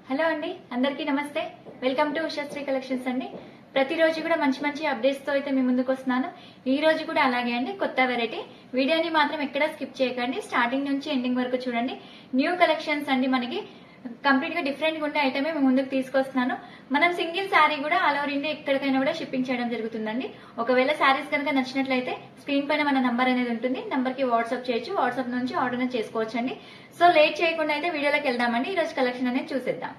Hello అండి, అందరికీ నమస్తే. వెల్కమ్ టు ఉషశ్రీ కలెక్షన్స్ అండి. ప్రతిరోజు కూడా మంచి మంచి అప్డేట్స్ తో అయితే మీ ముందుకు వస్తున్నాను. ఈ రోజు కూడా అలాగే అండి, కొత్త వెరైటీ. వీడియోని మాత్రం ఎక్కడ స్కిప్ చేయకండి, స్టార్టింగ్ నుంచి ఎండింగ్ వరకు చూడండి. న్యూ కలెక్షన్స్ అండి, మనకి కంప్లీట్ గా డిఫరెంట్ గా ఉండే ఐటమే మేము ముందుకు తీసుకొస్తున్నాను. మనం సింగిల్ శారీ కూడా ఆల్ ఓవర్ ఇండియా ఎక్కడికైనా కూడా షిప్పింగ్ చేయడం జరుగుతుందండి. ఒకవేళ శారీస్ కనుక నచ్చినట్లయితే స్క్రీన్ పైన మన నంబర్ అనేది ఉంటుంది, నంబర్ కి వాట్సాప్ చేయొచ్చు, వాట్సాప్ నుంచి ఆర్డర్ చేసుకోవచ్చండి. సో లేట్ చేయకుండా అయితే వీడియోలోకి వెళ్దామండి. ఈ రోజు కలెక్షన్ అనేది చూసేద్దాం.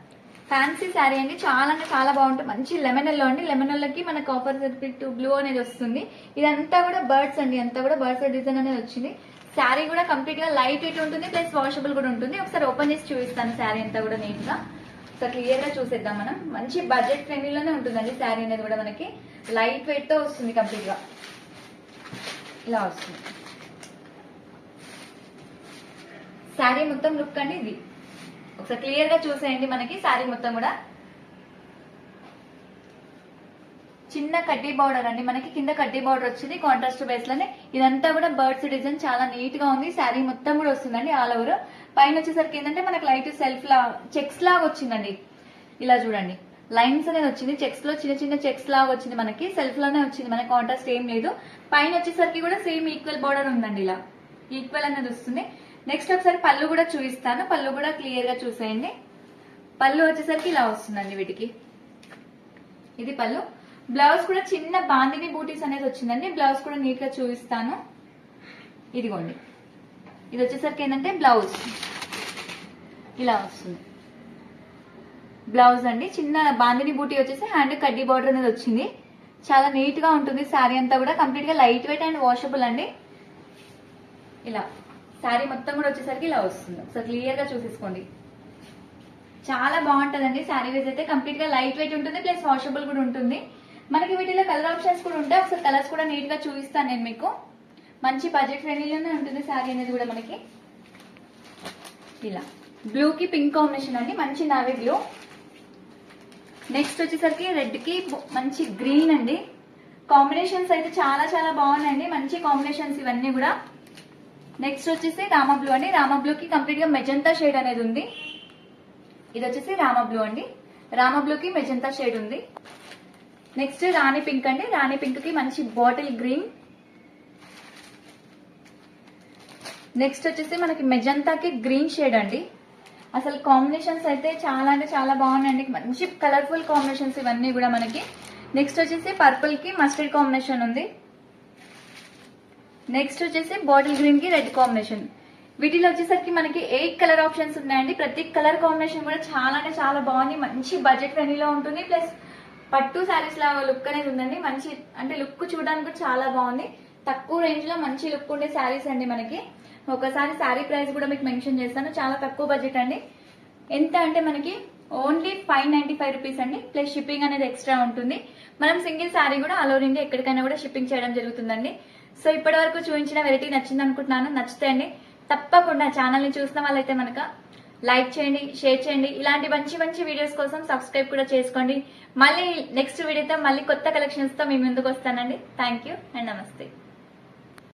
ఫ్యాన్సీ శారీ అండి, చాలా అంటే చాలా బాగుంటుంది. మంచి లెమన్ ఎల్లో అండి, లెమన్ ఎల్లోకి మన కాపర్ సర్కిట్ బ్లూ అనేది వస్తుంది. ఇదంతా కూడా బర్డ్స్ అండి, అంతా కూడా బర్డ్స్ డిజైన్ అనేది వచ్చింది. శారీ కూడా కంప్లీట్ గా లైట్ వెయిట్ ఉంటుంది, ప్లస్ వాషబుల్ కూడా ఉంటుంది. ఒకసారి ఓపెన్ చేసి చూపిస్తాను శారీ అంతా కూడా నీట్ గా. ఒకసారి క్లియర్ గా చూసేద్దాం మనం. మంచి బడ్జెట్ ఫ్రెండ్లీలోనే ఉంటుందండి శారీ అనేది కూడా. మనకి లైట్ వెయిట్ తో వస్తుంది, కంప్లీట్ గా ఇలా వస్తుంది. శారీ మొత్తం లుక్ అండి ఇది. ఒకసారి క్లియర్ గా చూసేయండి. మనకి శారీ మొత్తం కూడా చిన్న కడ్డీ బార్డర్ అండి, మనకి కింద కడ్డీ బార్డర్ వచ్చింది కాంట్రాస్ట్ బేస్ లోనే. ఇదంతా కూడా బర్డ్స్ డిజైన్ చాలా నీట్ గా ఉంది. శారీ మొత్తం కూడా వస్తుందండి ఆల్ ఓవర్. పైన వచ్చేసరికి ఏంటంటే మనకి లైట్ సెల్ఫ్ లా చెక్స్ లాగా వచ్చిందండి. ఇలా చూడండి, లైన్స్ అనేది వచ్చింది, చెక్స్ లో చిన్న చిన్న చెక్స్ లాగా వచ్చింది. మనకి సెల్ఫ్ లోనే వచ్చింది, మనకి కాంట్రాస్ట్ ఏం లేదు. పైన వచ్చేసరికి కూడా సేమ్ ఈక్వల్ బార్డర్ ఉందండి, ఇలా ఈక్వల్ అనేది వస్తుంది. నెక్స్ట్ ఒకసారి పళ్ళు కూడా చూపిస్తాను, పళ్ళు కూడా క్లియర్ గా చూసేయండి. పళ్ళు వచ్చేసరికి ఇలా వస్తుందండి వీటికి, ఇది పళ్ళు. బ్లౌజ్ కూడా చిన్న బాందిని బూటీస్ అనేది వచ్చిందండి. బ్లౌజ్ కూడా నీట్ గా చూపిస్తాను, ఇదిగోండి. ఇది వచ్చేసరికి ఏంటంటే బ్లౌజ్ ఇలా వస్తుంది. బ్లౌజ్ అండి, చిన్న బాందిని బూటీ వచ్చేసి హ్యాండ్ కడ్డీ బార్డర్ అనేది వచ్చింది. చాలా నీట్ గా ఉంటుంది శారీ అంతా కూడా. కంప్లీట్ గా లైట్ వెయిట్ అండ్ వాషబుల్ అండి. ఇలా శారీ మొత్తం కూడా వచ్చేసరికి ఇలా వస్తుంది. ఒకసారి క్లియర్ గా చూసేసుకోండి. చాలా బాగుంటుందండి శారీ వైజ్ అయితే. కంప్లీట్ గా లైట్ వెయిట్ ఉంటుంది, ప్లస్ వాషబుల్ కూడా ఉంటుంది. మనకి వీటిలో కలర్ ఆప్షన్స్ కూడా ఉంటాయి. ఒకసారి కలర్స్ కూడా నీట్ గా చూపిస్తాను నేను మీకు. మంచి బడ్జెట్ ఫ్రెండ్లీలోనే ఉంటుంది శారీ అనేది కూడా. మనకి ఇలా బ్లూ కి పింక్ కాంబినేషన్ అండి, మంచి నావీ బ్లూ. నెక్స్ట్ వచ్చేసరికి రెడ్ కి మంచి గ్రీన్ అండి. కాంబినేషన్స్ అయితే చాలా చాలా బాగున్నాయండి, మంచి కాంబినేషన్స్ ఇవన్నీ కూడా. నెక్స్ట్ వచ్చేసి రామా బ్లూ అండి, రామా బ్లూ కి కంప్లీట్ గా మెజంతా షేడ్ అనేది ఉంది. ఇది వచ్చేసి రామా బ్లూ అండి, రామా బ్లూ కి మెజంతా షేడ్ ఉంది. నెక్స్ట్ రాణి పింక్ అండి, రాణి పింక్ కి మంచి బాటిల్ గ్రీన్. నెక్స్ట్ వచ్చేసి మనకి మెజంతాకి గ్రీన్ షేడ్ అండి. అసలు కాంబినేషన్స్ అయితే చాలా అంటే చాలా బాగున్నాయండి, మంచి కలర్ఫుల్ కాంబినేషన్స్ ఇవన్నీ కూడా మనకి. నెక్స్ట్ వచ్చేసి పర్పుల్ కి మస్టర్డ్ కాంబినేషన్ ఉంది. నెక్స్ట్ వచ్చేసి బాటిల్ గ్రీన్ కి రెడ్ కాంబినేషన్. వీటిలో వచ్చేసరికి మనకి 8 కలర్ ఆప్షన్స్ ఉన్నాయండి. ప్రతి కలర్ కాంబినేషన్ కూడా చాలా అంటే చాలా బాగుంది, మంచి బడ్జెట్ ఫ్రెండ్లీలో ఉంటుంది. ప్లస్ పట్టు శారీస్ లాగా లుక్ అనేది ఉందండి. మంచి అంటే లుక్ చూడడానికి కూడా చాలా బాగుంది. తక్కువ రేంజ్ లో మంచి లుక్ ఉండే శారీస్ అండి మనకి. ఒకసారి శారీ ప్రైస్ కూడా మీకు మెన్షన్ చేస్తాను, చాలా తక్కువ బడ్జెట్ అండి. ఎంత అంటే మనకి ఓన్లీ 595 రూపీస్ అండి, ప్లస్ షిప్పింగ్ అనేది ఎక్స్ట్రా ఉంటుంది. మనం సింగిల్ శారీ కూడా ఆల్ ఓవర్ ఇండియా ఎక్కడికైనా కూడా షిప్పింగ్ చేయడం జరుగుతుందండి. సో ఇప్పటి వరకు చూపించిన వెరైటీ నచ్చింది అనుకుంటున్నాను. నచ్చితే అండి తప్పకుండా ఛానల్ ని చూసిన వాళ్ళైతే మనక లైక్ చేయండి, షేర్ చేయండి. ఇలాంటి మంచి మంచి వీడియోస్ కోసం సబ్స్క్రైబ్ కూడా చేసుకోండి. మళ్ళీ నెక్స్ట్ వీడియోతో మళ్ళీ కొత్త కలెక్షన్స్ తో మీ ముందుకు వస్తానండి. థ్యాంక్ యూ అండ్ నమస్తే.